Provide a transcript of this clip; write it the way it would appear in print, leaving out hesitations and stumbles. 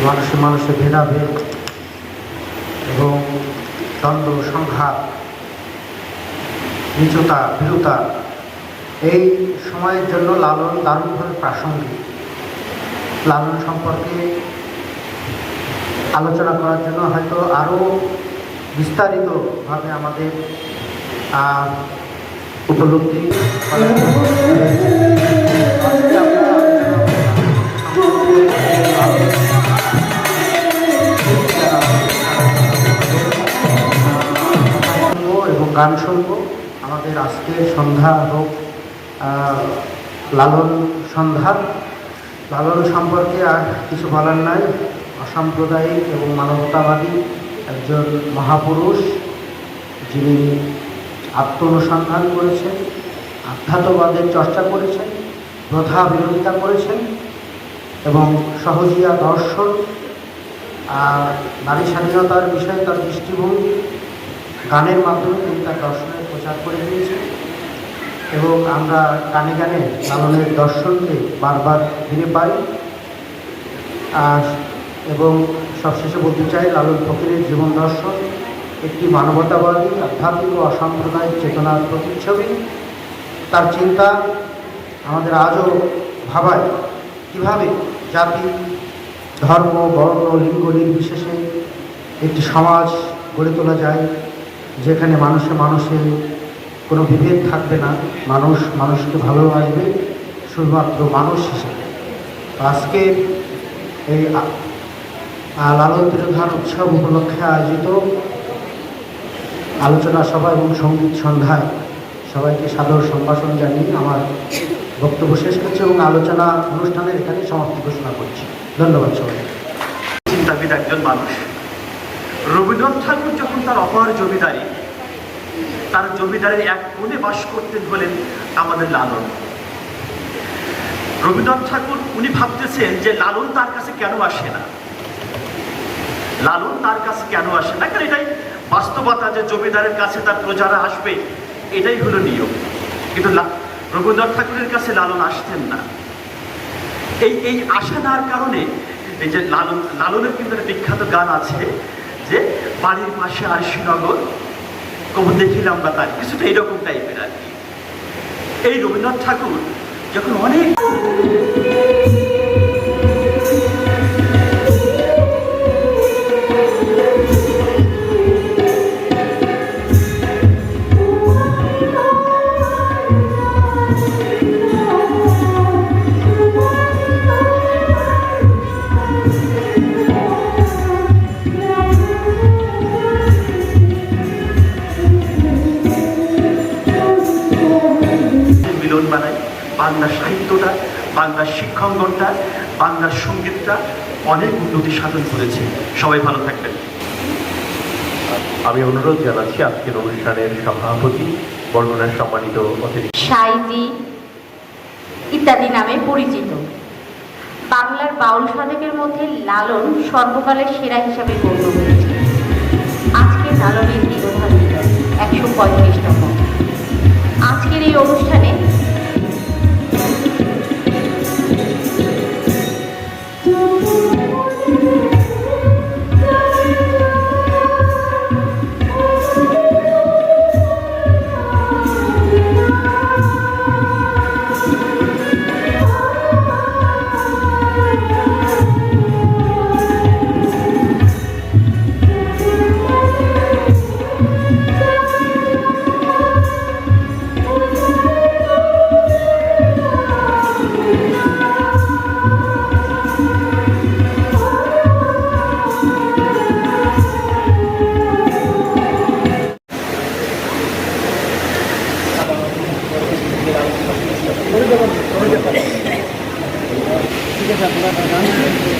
মানুষে মানুষে ভেদাভেদ এবং দ্বন্দ্ব সংঘাত, নিচতা ভীরুতা, এই সময়ের জন্য লালন দারুণভাবে প্রাসঙ্গিক। লালন সম্পর্কে আলোচনা করার জন্য হয়তো আরও বিস্তারিতভাবে আমাদের উপলব্ধি এবং গান শুনব। আমাদের আজকের সন্ধ্যা হোক লালন সন্ধ্যা। লালন সম্পর্কে আর কিছু বলার নাই। অসাম্প্রদায়িক এবং মানবতাবাদী একজন মহাপুরুষ, যিনি আত্ম-অনুসন্ধান করেছেন, আধ্যাত্মবাদের চর্চা করেছেন, প্রথা বিরোধিতা করেছেন এবং সহজিয়া দর্শন আর নারী স্বাধীনতার বিষয়ে তার দৃষ্টিভঙ্গি গানের মাধ্যমে তিনি তার দর্শনের প্রচার করে দিয়েছেন। এবং আমরা গানে গানে লালনের দর্শনকে বারবার ফিরে পাই। এবং সবশেষে বলতে চাই, লালন ফকিরের জীবন দর্শন একটি মানবতাবাদী, আধ্যাত্মিক ও অসাম্প্রদায়িক চেতনার প্রতিচ্ছবি। তার চিন্তা আমাদের আজও ভাবায় কীভাবে জাতি, ধর্ম, বর্ণ, লিঙ্গ নির্বিশেষে একটি সমাজ গড়ে তোলা যায়, যেখানে মানুষে মানুষে কোনো বিভেদ থাকবে না, মানুষ মানুষকে ভালোবাসবে শুধুমাত্র মানুষ হিসেবে। আজকে এই লালন তিরোধান উৎসব উপলক্ষে আয়োজিত আলোচনা সভা এবং সঙ্গীত সন্ধ্যায় সবাইকে সাদর সম্ভাষণ জানিয়ে আমার বক্তব্য শেষ করছি এবং আলোচনা অনুষ্ঠানের এখানে সমাপ্তি ঘোষণা করছি। ধন্যবাদ সবাই। চিন্তাবিদ একজন মানুষ। রবীন্দ্রনাথ ঠাকুর যখন তার অপার জমিদারি, তার জমিদারির এক কোণে বাস করতেন হলেন আমাদের লালন। রবীন্দ্রনাথ ঠাকুর উনি ভাবতেছেন যে লালন তার কাছে কেন আসে না, লালন তার কাছে কেন আসে না, কারণ এটাই বাস্তবতা যে জমিদারের কাছে তার প্রজারা আসবে, এটাই হলো নিয়ম। কিন্তু রবীন্দ্রনাথ ঠাকুরের কাছে লালন আসতেন না। এই আসা নার কারণে এই যে লালনের কিন্তু একটা বিখ্যাত গান আছে যে বাড়ির পাশে আরশিনগর কবু দেখিলাম বা তার কিছুটা এইরকম টাইপের আর কি। এই রবীন্দ্রনাথ ঠাকুর যখন অনেক বানায়, বাংলা সাহিত্যটা, বাংলার শিক্ষাঙ্গনটা, বাংলার সঙ্গীতটা অনেক উন্নতি সাধন করেছে। সবাই ভালো থাকবেন। আমি অনুরোধ জানাচ্ছি আজকের অনুষ্ঠানের সভাপতি, বরগুনার সম্মানিত অতিথি, সাইজি ইত্যাদি নামে পরিচিত বাংলার বাউল সাধকের মধ্যে লালন সর্বকালের সেরা হিসাবে গণ্য হয়েছে। আজকে লালনের তিরোধান 135তম। আজকের এই অনুষ্ঠানে ঠিক আছে আপনারা